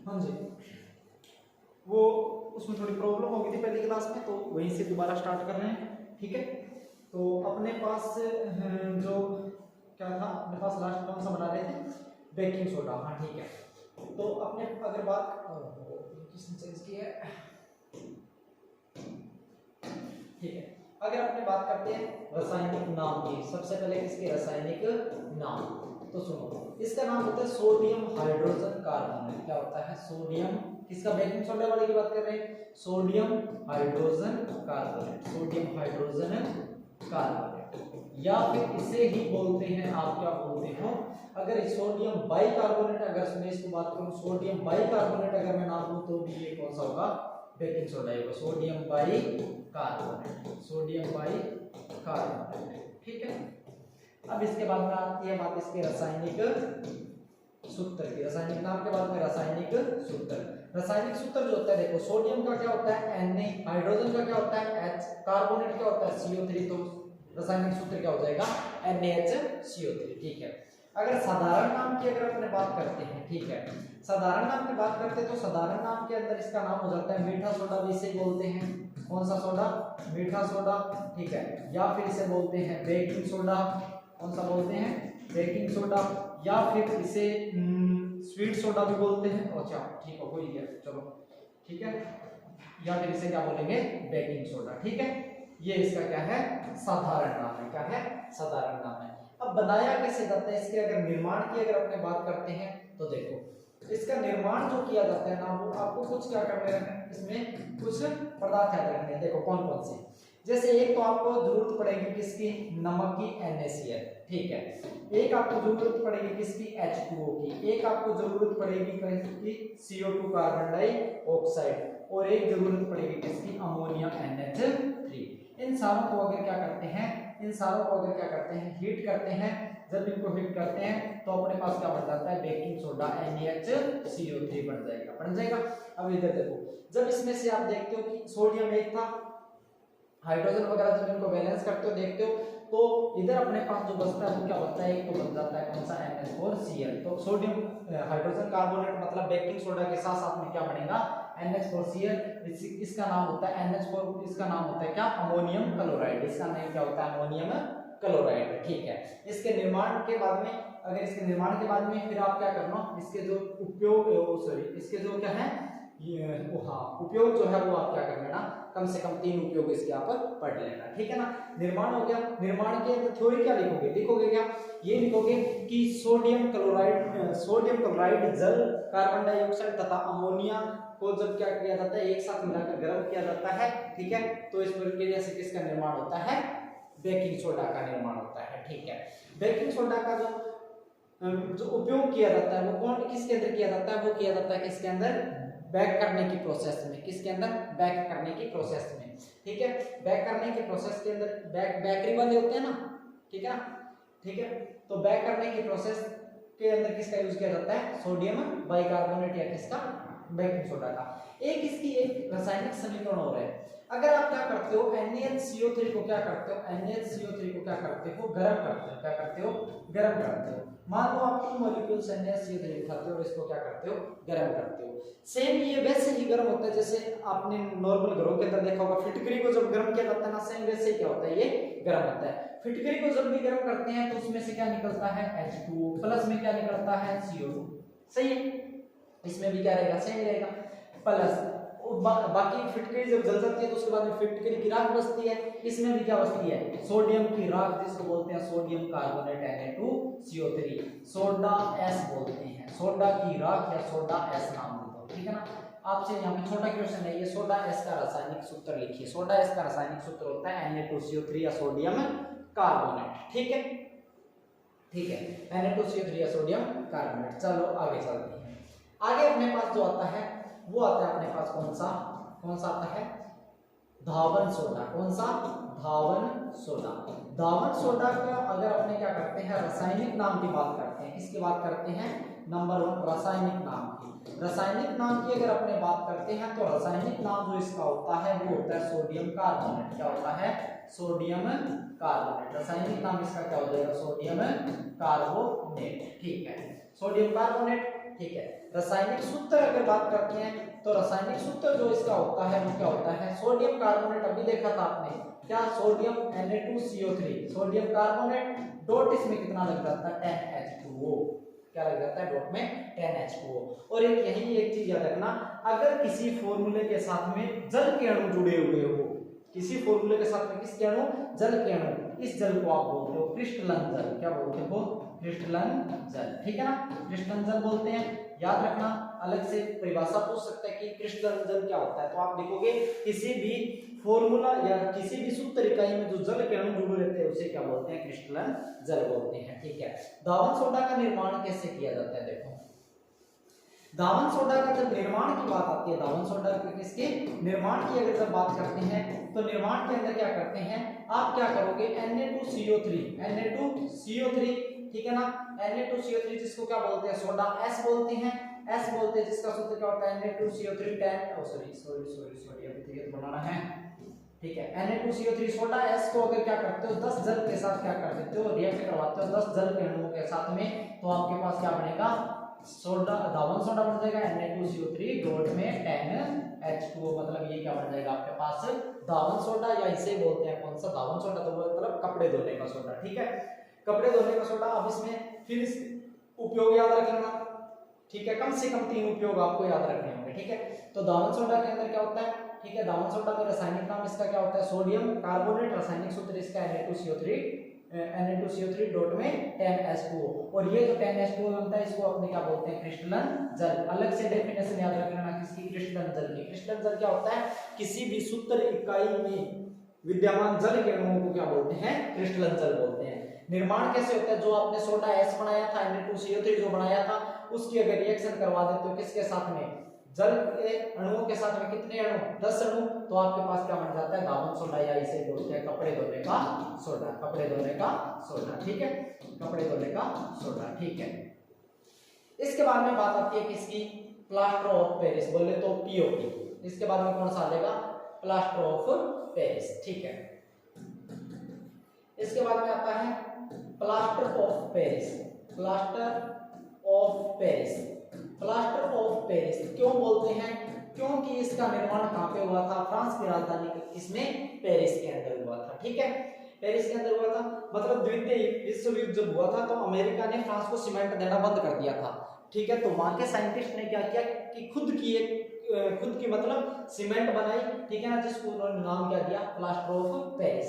हाँ जी, वो उसमें थोड़ी प्रॉब्लम हो गई थी पहली क्लास में, तो वहीं से दोबारा स्टार्ट कर रहे हैं। ठीक है, तो अपने पास जो क्या था, अपने पास लास्ट कौन सा बना रहे थे, बेकिंग सोडा। हाँ ठीक है, तो अपने अगर बात किसने चेंज की है, ठीक है, अगर अपने बात करते हैं रासायनिक नाम की, सबसे पहले इसके रासायनिक नाम, तो सुनो, इसका नाम होता है सोडियम हाइड्रोजन कार्बोनेट। क्या होता है, सोडियम, किसका, बेकिंग सोडा वाले की बात कर रहे हैं, sodium hydrogen carbonate, sodium hydrogen carbonate, या फिर इसे ही बोलते हैं, आप क्या बोलते हो, अगर सोडियम बाइकार्बोनेट, अगर मैं इसको बात करूं सोडियम बाइकार्बोनेट अगर मैं नाम लूं तो ये कौन सा होगा, बेकिंग सोडा होगा, सोडियम बाइकार्बोनेट, सोडियम बाइकार्बोनेट। ठीक है, अब इसके बाद में आती है बात इसके रासायनिक सूत्र की, रासायनिक नाम के बाद में रासायनिक सूत्र। रासायनिक सूत्र जो होता है, देखो सोडियम का क्या होता है Na, हाइड्रोजन का क्या होता है H, कार्बोनेट क्या होता है CO3, तो रासायनिक सूत्र क्या हो जाएगा NaHCO3। ठीक है, अगर साधारण नाम की अगर अपने बात करते हैं, ठीक है, साधारण नाम की बात करते हैं तो साधारण नाम के अंदर इसका नाम हो जाता है मीठा सोडा, भी इसे बोलते हैं कौन सा सोडा, मीठा सोडा। ठीक है, या फिर इसे बोलते हैं बेकिंग सोडा, कौन सा बोलते हैं, बेकिंग सोडा, या फिर इसे स्वीट सोडा भी बोलते हैं। अच्छा ठीक है, कोई है, चलो ठीक है, या फिर इसे क्या बोलेंगे, बेकिंग सोडा। ठीक है, ये इसका क्या है, साधारण नाम है, क्या है, साधारण नाम है। अब बनाया कैसे जाता है, इसके अगर निर्माण की अगर अपने बात करते हैं तो देखो, इसका निर्माण जो किया जाता है ना, वो आपको कुछ क्या करने रखना है, इसमें कुछ पदार्थ याद रखने हैं। देखो कौन कौन से, जैसे एक तो आपको जरूरत पड़ेगी किसकी, नमक की NaCl। ठीक है, एक आपको जरूरत पड़ेगी किसकी, H2O की, एक आपको जरूरत पड़ेगी किसकी, CO2 कार्बन डाइऑक्साइड, और एक जरूरत पड़ेगी किसकी, अमोनिया NH3। इन सारों को अगर क्या करते हैं, इन सारों को अगर क्या करते हैं, हीट करते हैं, जब इनको हीट करते हैं तो अपने पास क्या बन जाता है, बेकिंग सोडा NaCO3 बन जाएगा, बन जाएगा। अब इधर देखो, जब इसमें से आप देखते हो कि सोडियम एक था, हाइड्रोजन वगैरह जब इनको बैलेंस करते हो देखते हो, तो इधर अपने पास जो बचता है वो क्या बचता है, एक तो बन जाता है कौन सा, NH4Cl। तो सोडियम हाइड्रोजन कार्बोनेट मतलब बेकिंग सोडा के साथ साथ में क्या बनेगा, NH4Cl। इसका नाम होता है NH4, इसका नाम होता है क्या, अमोनियम क्लोराइड, इसका नाम क्या होता है, अमोनियम क्लोराइड। ठीक है, इसके निर्माण के बाद में, अगर इसके निर्माण के बाद में फिर आप क्या करना, इसके जो उपयोग, सॉरी इसके जो क्या है ये, हाँ उपयोग जो है वो आप क्या कर लेना, कम से कम 3 उपयोग इसके आप पढ़ लेना। ठीक है ना, निर्माण हो गया। निर्माण के अंदर थ्योरी क्या लिखोगे, लिखोगे क्या, ये लिखोगे कि सोडियम क्लोराइड जल, कार्बन डाइऑक्साइड तथा अमोनिया को जब क्या किया जाता है, एक साथ मिलाकर गर्म किया जाता है। ठीक है, तो इस प्रक्रिया से किसका निर्माण होता है, बेकिंग सोडा का निर्माण होता है। ठीक है, बेकिंग सोडा का जो उपयोग किया जाता है वो कौन, किसके अंदर किया जाता है, वो किया जाता है किसके अंदर, बैक करने की प्रोसेस में, किसके अंदर, बैक करने की प्रोसेस में। ठीक है, बैक करने की प्रोसेस के अंदर बेकरी वाले होते हैं ना, ठीक है, ठीक है, तो बैक करने की प्रोसेस के अंदर किसका यूज किया जाता है, सोडियम बाइकार्बोनेट या किसका, बेकिंग सोडा का। एक इसकी एक रासायनिक समीकरण हो रहा है, अगर आप क्या करते हो, NaCO3 को क्या करते हो, NaCO3 को क्या करते हो, गर्म करते हो, क्या करते हो, गर्म करते हो। मान लो आप 2 मॉलिक्यूल्स NaCO3 उठाते हो और इसको क्या करते हो, गर्म करते हो। सेम ये वैसे ही गर्म होता है जैसे आपने नॉर्मल घरों के अंदर देखा होगा, फिटकरी को जब गर्म किया जाता है ना, सेम वैसे ही क्या होता है, ये गर्म होता है। फिटकरी को जब भी गर्म करते हैं तो उसमें से क्या निकलता है, H2O, प्लस में क्या निकलता है, CO2। सही है, इसमें भी क्या रहेगा, सेम रहेगा, प्लस बाकी फिटकरी जब जल जाती है तो उसके बाद में फिटकरी की राख बचती है, इसमें भी क्या बचती है, सोडियम की राख, जिसको बोलते हैं sodium carbonate Na2CO3, soda S बोलते हैं, सोडा की राख या सोडा एस नाम देते हो। ठीक है ना, आपसे यहाँ पे छोटा क्वेश्चन है, ये सोडा एस का रासायनिक सूत्र लिखिए। सोडा एस का रासायनिक सूत्र होता है Na2CO3 या सोडियम कार्बोनेट। ठीक है, ठीक है, Na2CO3 या सोडियम कार्बोनेट। चलो आगे चलते हैं। आगे अपने पास जो आता है वो आता है अपने पास कौन सा आता है, धावन सोडा। कौन सा, धावन सोडा। धावन सोडा का अगर अपने क्या करते हैं, रासायनिक नाम की बात करते हैं, किसकी बात करते हैं, नंबर 1 रासायनिक नाम की। रासायनिक नाम की अगर अपने बात करते हैं तो रासायनिक नाम जो इसका होता है वो होता है सोडियम कार्बोनेट। क्या होता है, सोडियम कार्बोनेट। रासायनिक नाम इसका क्या हो जाएगा, सोडियम कार्बोनेट। ठीक है, सोडियम कार्बोनेट। ठीक है। रासायनिक सूत्र अगर बात करते हैं तो रासायनिक सूत्र जो इसका होता है वो क्या होता है, सोडियम कार्बोनेट, अभी देखा था आपने क्या, sodium Na2CO3, sodium carbonate, dot इसमें कितना लग जाता है 10H2O, क्या लग जाता है डॉट में 10H2O। और एक यही एक चीज याद रखना, अगर किसी फॉर्मूले के साथ में जल के अणु जुड़े हुए हो, किसी फॉर्मूले के साथ में किसके अणु, जल के अणु, इस जल को आप बोलते हो क्रिस्टलन जल, क्या बोलते हो, क्रिस्टलन जल, ठीक है ना, क्रिस्टलन जल बोलते हैं। याद रखना, अलग से परिभाषा पूछ सकता है कि क्रिस्टलन जल क्या होता है, तो आप लिखोगे किसी भी फॉर्मूला या किसी भी सूत्र इकाई में जो जल के अणु जुड़े रहते हैं उसे क्या बोलते हैं, क्रिस्टलन जल बोलते हैं, ठीक है। दावन सोडा का निर्माण कैसे किया जाता है, देखो दावन सोडा का जब निर्माण की बात आती है, दावन सोडा के किसके निर्माण की अगर जब बात करते हैं तो निर्माण के अंदर क्या करते हैं, आप क्या करोगे Na2CO3, ठीक है ना, Na2CO3 जिसको क्या बोलते हैं, सोडा S बोलते हैं, जिसका सूत्र क्या होता है Na2CO3 10 अभी तो ये बनाना है, ठीक है। Na2CO3 सोडा S को अगर क्या करते हो 10 जल के साथ क्या कर देते हो, रिएक्ट करवाते हो 10 जल के अणुओं के साथ में, तो आपके पास क्या बनेगा, सोडा, दावन सोडा बन जाएगा Na2CO3 डॉट में 10H2O, मतलब ये क्या बन जाएगा आपके पास दावन सोडा, या इसे बोलते हैं कौन सा, दावन सोडा, तो मतलब कपड़े धोने का सोडा, ठीक है, कपड़े धोने का सोडा। अब इसमें फिर इस उपयोग याद रख लेना, ठीक है, कम से कम 3 उपयोग आपको याद रखने होंगे, ठीक है। तो दावन सोडा के अंदर क्या होता है, ठीक है, दावन सोडा का रासायनिक नाम इसका क्या होता है, सोडियम कार्बोनेट, रासायनिक सूत्र इसका Na2CO3 डॉट में 10H2O, और ये जो 10H2O बनता है इसको अपने क्या बोलते हैं, क्रिस्टलन जल। अलग से डेफिनेशन याद रखना किसकी, क्रिस्टलन जल की। क्रिस्टलन जल क्या होता है, किसी भी सूत्र इकाई में विद्यमान जल के अणुओं को क्या बोलते हैं, क्रिस्टलन जल बोलते हैं। निर्माण कैसे होता है, जो आपने सोडा S बनाया था, Na2CO3 जो बनाया था, उसकी अगर रिएक्शन करवा देते हो किसके साथ में, जल के अणुओं के साथ में, कितने अणु, 10 अणु, तो आपके पास क्या बन जाता है, दावन सोडा, या इसे बोलते हैं कपड़े धोने का सोडा, कपड़े धोने का सोडा, ठीक है, कपड़े धोने का सोडा, ठीक है। इसके बाद में बात आती है किसकी, प्लास्टर ऑफ पेरिस, बोले तो पीओपी। इसके बाद में कौन सा आ जाएगा, प्लास्टर ऑफ पेरिस, ठीक है। इसके बाद में आता है plaster of Paris, plaster of Paris, plaster of Paris क्यों बोलते हैं, क्योंकि इसका निर्माण कहां पे हुआ था, फ्रांस की राजधानी इसमें पेरिस के अंदर हुआ था, ठीक है, पेरिस के अंदर हुआ था। मतलब द्वितीय विश्व युद्ध जब हुआ था तो अमेरिका ने फ्रांस को सीमेंट देना बंद कर दिया था, ठीक है। तो वहां के साइंटिस्ट ने क्या किया कि खुद की मतलब सीमेंट बनाई, ठीक है ना, जिसको उन्होंने नाम क्या दिया, plaster of Paris.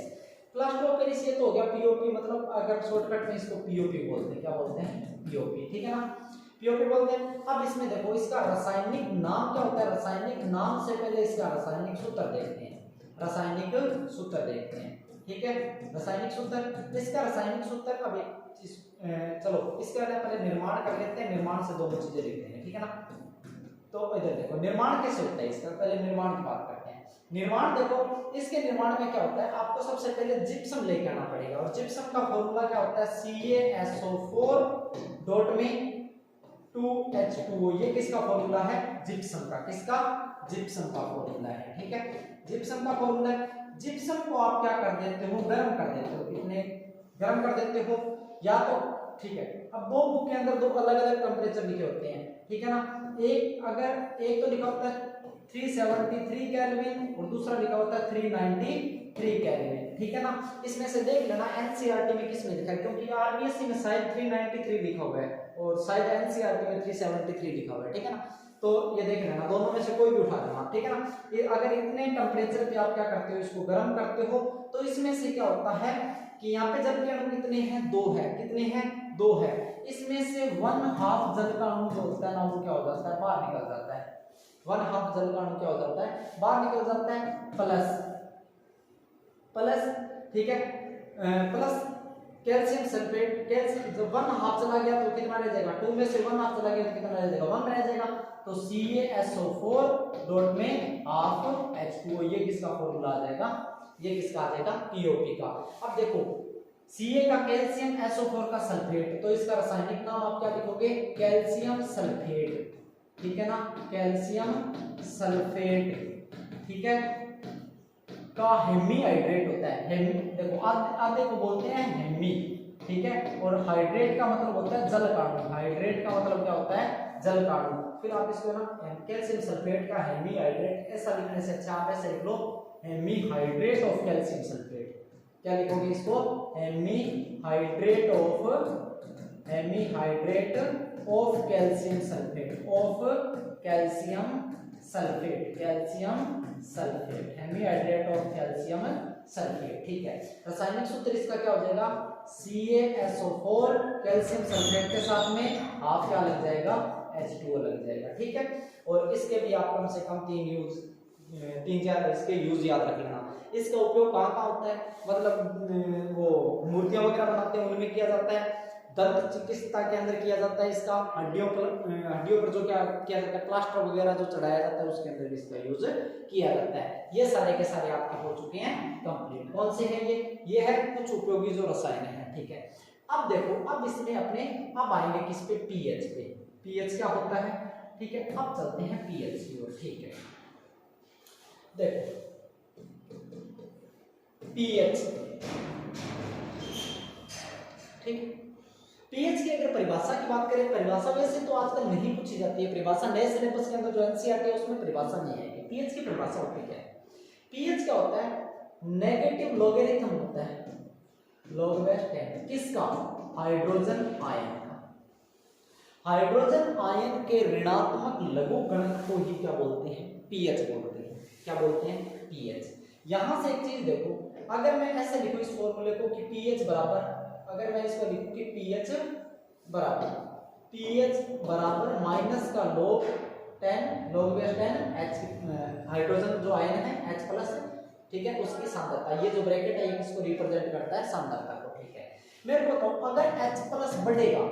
Plaster of Paris ये तो हो गया पीओपी, मतलब अगर शॉर्टकट में इसको पीओपी बोलते हैं, क्या बोलते हैं, पीओपी, ठीक है ना, पीओपी बोलते हैं। अब इसमें देखो इसका रासायनिक नाम क्या होता है, रासायनिक नाम से पहले इसका रासायनिक सूत्र देखते हैं, रासायनिक सूत्र देखते हैं, ठीक है, रासायनिक सूत्र। इसका रासायनिक सूत्र अब चलो इसके बाद पहले निर्माण कर लेते हैं, निर्माण से दोनों चीजें लिखते हैं, ठीक है ना। तो इधर देखो निर्माण कैसे होता है इसका, पहले निर्माण की बात करते हैं। निर्माण देखो, इसके निर्माण में क्या होता है, आपको सबसे पहले जिप्सम लेके आना पड़ेगा, और जिप्सम का फॉर्मूला क्या होता है, CaSO4 डॉट में 2H2O, ये किसका फॉर्मूला है, जिप्सम का, किसका, जिप्सम का फॉर्मूला है, ठीक है, जिप्सम का फॉर्मूला है। जिप्सम को आप क्या कर देते हो, गर्म कर देते हो, कितने गर्म कर देते हो, या तो ठीक है। अब दो बुक के अंदर दो अलग अलग टेम्परेचर लिखे होते हैं, ठीक है ना, एक तो लिखा होता है 373 केल्विन और दूसरा लिखा होता है 393 केल्विन, ठीक है ना। इसमें से देख लेना एनसीईआरटी में किस में लिखा है, क्योंकि आरबीएससी में शायद 393 लिखा हुआ है और शायद एनसीईआरटी में 373 लिखा हुआ है, ठीक है ना। तो ये देख लेना, दोनों में से कोई भी उठा लेना, ठीक है ना। ये अगर इतने टेम्परेचर पे आप क्या करते हो, इसको गर्म करते हो, तो इसमें से क्या होता है कि यहाँ पे जल के अणु कितने हैं, 2 है, कितने हैं, 2 है। इसमें से 1/2 जल का अणु जो होता है ना, वो क्या हो जाता है, बाहर निकल जाता है, 1/2 जल का अणु क्या हो जाता है, बाहर निकल जाता है, प्लस, ठीक है, प्लस कैल्शियम सल्फेट, कैल्शियम जब 1/2 चला गया तो कितना रह जाएगा, 2 में से 1/2 चला गया तो कितना रह जाएगा, 1 रह जाएगा। तो CaSO4 डॉट में हाफ H2O, ये किसका फॉर्मूला आ जाएगा, ये किसका आ जाएगा, पीओपी का। अब देखो Ca का कैल्शियम, SO4 का सल्फेट, तो इसका रासायनिक नाम आप क्या लिखोगे, कैल्शियम सल्फेट, ठीक है ना, कैल्शियम सल्फेट, ठीक है, का हेमी हाइड्रेट होता है, हेमी देखो आधे को बोलते हैं हेमी, ठीक है, और हाइड्रेट का मतलब होता है जल का अणु, हाइड्रेट का मतलब क्या होता है, जल का अणु, फिर आप इसको ना कैल्शियम सल्फेट का हेमीहाइड्रेट, ऐसा लिखने से अच्छा आप ऐसे लिख लो हेमीहाइड्रेट ऑफ कैल्शियम सल्फेट। क्या लिखोगे इसको? Hemihydrate of calcium sulphate, of calcium sulphate, hemihydrate of calcium sulphate. ठीक है, रासायनिक सूत्र इसका क्या हो जाएगा? CaSO4 कैल्शियम सल्फेट के साथ में हाफ क्या लग जाएगा? H2O लग जाएगा। ठीक है, और इसके भी आप कम से कम 3-4 इसके यूज याद रख लेना। इसका उपयोग कहाँ कहाँ होता है? मतलब वो मूर्तियां वगैरह बनाते हैं उनमें किया जाता है, दंत चिकित्सा के अंदर किया जाता है इसका, हड्डियों पर जो क्या किया जाता है, प्लास्टर वगैरह जो चढ़ाया जाता है उसके अंदर भी इसका यूज किया जाता है। ये सारे के सारे आपके हो चुके हैं कंप्लीट। कौन से हैं ये है कुछ उपयोगी जो रसायन है। ठीक है, अब देखो, अब इसमें अपने अब आएंगे किस पे? पीएच पे। पीएच क्या होता है? ठीक है, अब चलते हैं पीएच की ओर। ठीक है, देखो पीएच, ठीक, पीएच की अगर परिभाषा की बात करें, परिभाषा वैसे तो आजकल नहीं पूछी जाती है, परिभाषा नए सिलेबस के अंदर जो एनसीईआरटी है उसमें परिभाषा नहीं आएगी। पीएच की परिभाषा होती क्या है? पीएच क्या होता है? नेगेटिव लोगेरिथम होता है, log base 10 किसका? हाइड्रोजन आयन का। हाइड्रोजन आयन के ऋणात्मक लघुगणक को ही क्या बोलते हैं? पीएच बोलते हैं। क्या बोलते हैं? पीएच। यहां से एक चीज देखो, अगर मैं ऐसे लिखूं इस फॉर्मूले को कि पीएच बराबर, अगर मैं इसको लिखूं कि पीएच बराबर माइनस का log 10 log base 10 H, hydrogen जो आयन है H प्लस, ठीक है, उसकी सांद्रता, ये जो ब्रैकेट है ये किसको रिप्रेजेंट करता है? सांद्रता को। ठीक है, मेरे को बताओ अगर H प्लस बढ़ेगा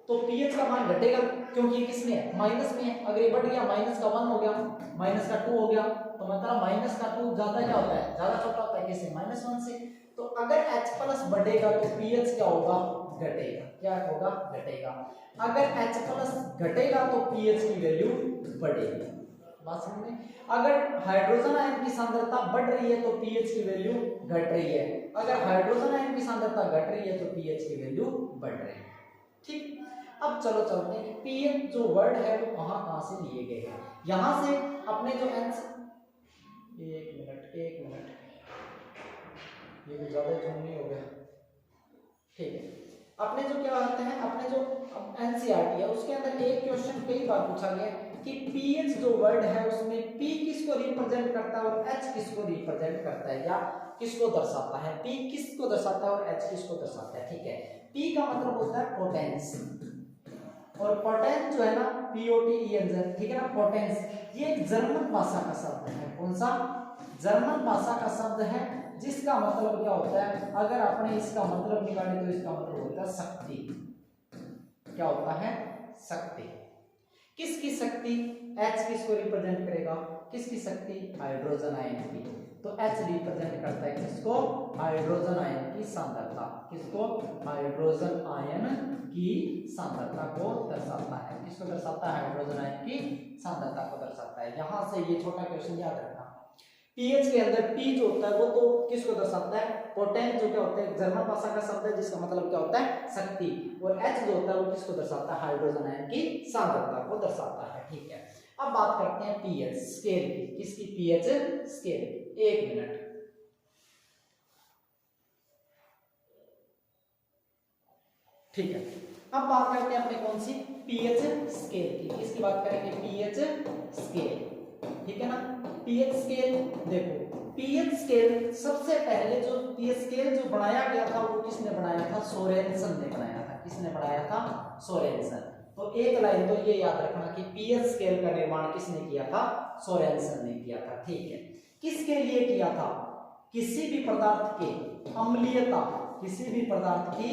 तो पीएच का मान घटेगा, क्योंकि ये किसमें है? माइनस में है। अगर ये बढ़ गया, माइनस का 1 हो गया, माइनस का 2 हो गया, तो मतलब माइनस का 2 ज्यादा क्या होता है? ज्यादा छोटा होता है किससे? -1 से। तो अगर H प्लस बढ़ेगा तो पीएच क्या होगा? घटेगा। क्या होगा? घटेगा। अगर H प्लस घटेगा तो पीएच की वैल्यू बढ़ेगी। बात समझ में? अगर हाइड्रोजन आयन की सांद्रता बढ़ रही है तो पीएच की वैल्यू घट रही है, अगर हाइड्रोजन आयन की सांद्रता घट रही है तो पीएच की वैल्यू बढ़ रही है। ठीक, अब चलो चलते हैं पीएच जो वर्ड है वो कहां से लिए गए हैं। यहां से अपने जो एक मिनट ये भी ज्यादा जूम नहीं हो गया। ठीक है, अपने जो क्या आते हैं, अपने जो एनसीईआरटी है उसके अंदर एक क्वेश्चन कई बार पूछा गया कि पीएच जो वर्ड है उसमें पी किसको रिप्रेजेंट करता है और एच किसको रिप्रेजेंट करता है या किसको दर्शाता है? पी किसको दर्शाता है और एच किसको दर्शाता है? ठीक है, पी का मतलब होता है पोटेंस, और पोटेंस जो है ना POTENS, ठीक है ना, पोटेंस, ये एक जर्मन भाषा का शब्द है। कौन सा? जर्मन भाषा का शब्द है, जिसका मतलब क्या होता है? अगर आपने इसका मतलब निकाले तो इसका मतलब होता है शक्ति। क्या होता है? शक्ति। किसकी शक्ति? H किसको रिप्रेजेंट करेगा? किसकी शक्ति? हाइड्रोजन आयन की। तो H रिप्रेजेंट करता है किसको? हाइड्रोजन आयन की सांद्रता। किसको? हाइड्रोजन आयन की सांद्रता को दर्शाता है। किसको दर्शाता है? हाइड्रोजन आयन की सांद्रता को दर्शाता है। यहां से ये छोटा क्वेश्चन याद रखना। पीएच के अंदर P जो होता है वो तो किसको दर्शाता है? पोटेंस जो क्या होता है? जर्मन भाषा का शब्द है जिसका मतलब क्या होता है? शक्ति। और H जो होता है वो किसको दर्शाता है? हाइड्रोजन आयन की सांद्रता को दर्शाता है। ठीक है, अब बात करते हैं पीएच स्केल की। किसकी? पीएच स्केल की। 1 मिनट। ठीक है, अब बात करते हैं अपने कौन सी? पीएच स्केल की। किसकी बात करेंगे? PH scale. ठीक है ना, पीएच स्केल। देखो पीएच स्केल सबसे पहले जो पीएच स्केल जो बनाया गया था वो किसने बनाया था? सोरेनसन ने बनाया था। किसने बनाया था? सोरेनसन। तो एक लाइन तो ये याद रखना कि पीएच स्केल का निर्माण किसने किया था? सोरेनसन ने किया था। ठीक है, किसके लिए किया था? किसी भी पदार्थ के अम्लीयता, किसी भी पदार्थ की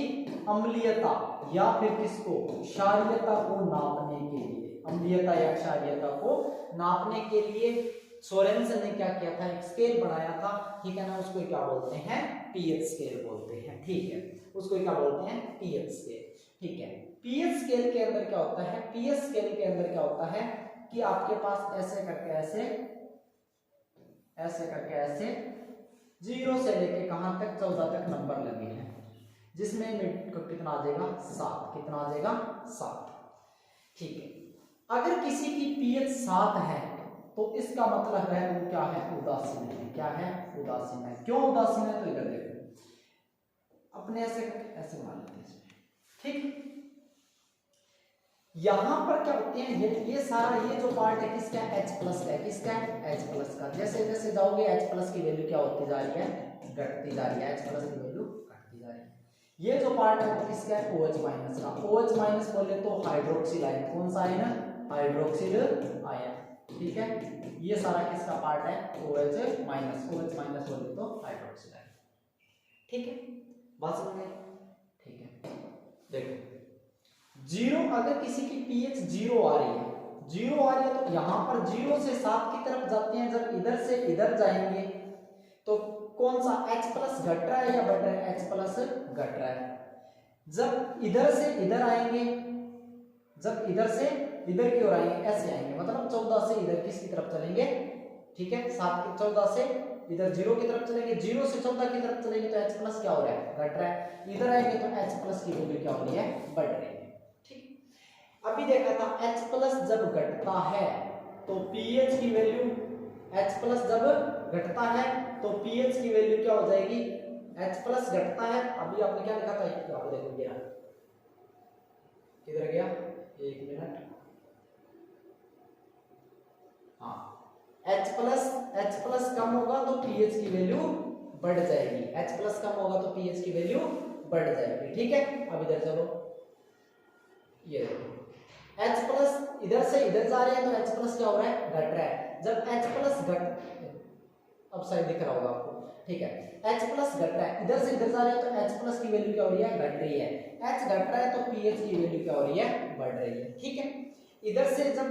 अम्लीयता या फिर किसको? क्षारीयता को नापने के लिए, अम्लीयता या क्षारीयता को नापने के लिए सोरेनसन ने क्या किया था? एक स्केल बनाया था। ठीक है ना, उसको क्या बोलते हैं? पीएच स्केल बोलते हैं। ठीक है, उसको क्या बोलते हैं? PH scale. ठीक है, पीएच स्केल के अंदर क्या होता है? पीएच स्केल के अंदर क्या होता है कि आपके पास ऐसे करके ऐसे, ऐसे करके ऐसे 0 से लेके कहां तक? 14 तक नंबर लगे हैं, जिसमें कितना आ जाएगा? 7। कितना आ जाएगा? 7। ठीक है, अगर किसी की पीएच 7 है तो इसका मतलब है वो क्या है, उदासीन है। क्या है, उदासीन है। क्यों उदासीन है, तो इधर देखो, अपने ऐसे मान लेते हैं इसमें, ठीक। यहां पर क्या होते हैं, ये सारा ये जो पार्ट है किसका है, H प्लस का है। किसका है, H प्लस का। जैसे जैसे जाओगे H प्लस की वैल्यू क्या होती जा रही है, घटती जा रही है। H प्लस की वैल्यू घटती जा रही है। ये जो पार्ट है वो किसका है, OH माइनस का। OH माइनस बोले तो हाइड्रोक्सिल आयन। कौन सा आयन, हाइड्रोक्सिल आयन, ठीक है। ये सारा किसका पार्ट है, OH माइनस। OH माइनस बोले तो हाइड्रोक्सिल आयन, ठीक है। बात समझ में, ठीक है। देखो जीरो, अगर किसी की पीएच 0 आ रही है, 0 आ रही है तो यहां पर 0 से 7 की तरफ जाते हैं। जब इधर से इधर जाएंगे तो कौन सा, H प्लस घट रहा है या बढ़ रहा है, H प्लस घट रहा है। जब इधर से इधर आएंगे, जब इधर से इधर की ओर आएंगे, ऐसे आएंगे, मतलब 14 से इधर किसकी तरफ चलेंगे, ठीक है। 7 के 14 से इधर 0 की तरफ चलेंगे, 0 से 14 की तरफ चलेंगे तो H प्लस क्या हो रहा है, घट रहा है। इधर आएंगे तो H प्लस की वैल्यू क्या हो रही है, बढ़ रही है, ठीक। अभी देखा था H प्लस जब घटता है तो pH की वैल्यू, H प्लस जब घटता है तो pH की वैल्यू क्या हो जाएगी, H प्लस घटता है। अभी आपने क्या लिखा था, यहाँ पे देखो, गया किधर गया, एक मिनट, हाँ, H प्लस कम होगा तो pH की वैल्यू बढ़ जाएगी। H प्लस कम होगा तो pH की वैल्यू बढ़ जाएगी, ठीक है। अब इधर चलो, ये देखो H प्लस इधर से इधर जा रहे हैं तो H प्लस क्या हो रहा है, घट रहा है। जब H प्लस घट, अब शायद दिख रहा होगा आपको, ठीक है। H प्लस घट रहा है, इधर से इधर जा रहे हैं तो H प्लस की वैल्यू क्या हो रही है, घट रही है। H घट रहा है तो pH की वैल्यू क्या हो रही है, बढ़ रही है, ठीक है। इधर से जब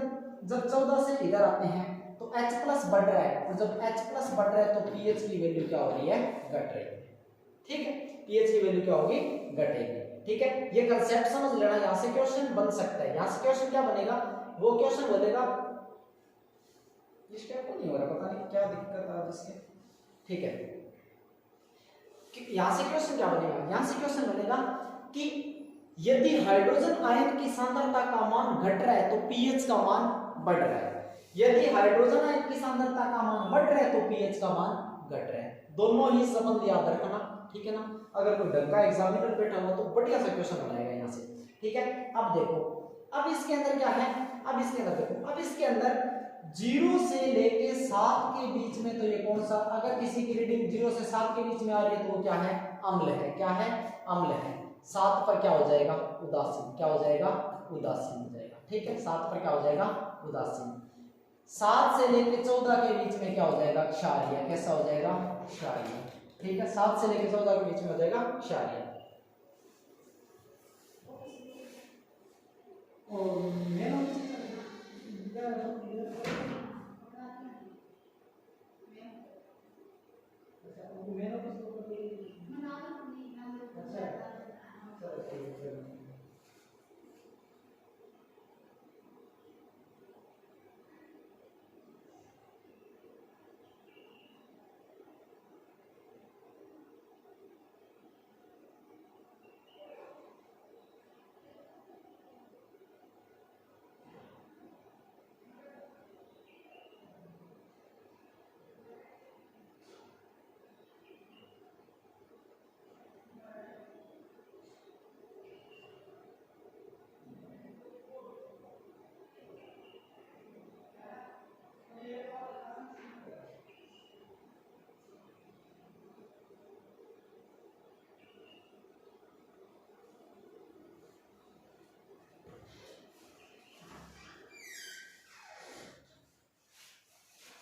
14 से इधर आते हैं तो H प्लस बढ़ रहा है, और जब H प्लस बढ़ रहा है तो pH की वैल्यू क्या हो रही है, घट रही है, ठीक है। pH की वैल्यू क्या होगी, घटेगी, ठीक है। ये कंसेप्ट समझ लेना, यहां से क्वेश्चन बन सकता है। यहां से क्वेश्चन क्या बनेगा, वो क्वेश्चन बोलेगा, इसके को नहीं हो रहा, पता नहीं क्या दिक्कत है इसके, ठीक है। यहां से क्वेश्चन क्या बनेगा, यहां से क्वेश्चन बनेगा कि यदि हाइड्रोजन आयन की सांद्रता का मान घट रहा है तो pH का मान बढ़ रहा है। यदि हाइड्रोजन आयन की सांद्रता का मान बढ़ रहा है तो pH का मान घट रहा है। दोनों ही संबंध याद रखना, ठीक है ना। अगर कोई ढंग का एग्जामिनर बैठा हुआ तो बढ़िया सा क्वेश्चन बनाएगा यहां से, ठीक है। अब देखो, अब इसके अंदर क्या है, अब इसके अंदर देखो, अब इसके अंदर 0 से लेके 7 के बीच में, तो ये कौन सा, अगर किसी की रीडिंग 0 से 7 के बीच में आ रही है तो वो क्या है, अम्ल है। क्या है, अम्ल है। 7 पर क्या हो जाएगा, उदासीन। क्या हो जाएगा, उदासीन हो जाएगा, ठीक है। 7 पर क्या हो जाएगा, उदासीन। 7 से लेके 14 के बीच में क्या हो जाएगा, क्षारीय। कैसा हो जाएगा, क्षारीय, ठीक है। 7 से लेके 14 के बीच में हो जाएगा क्षारीय।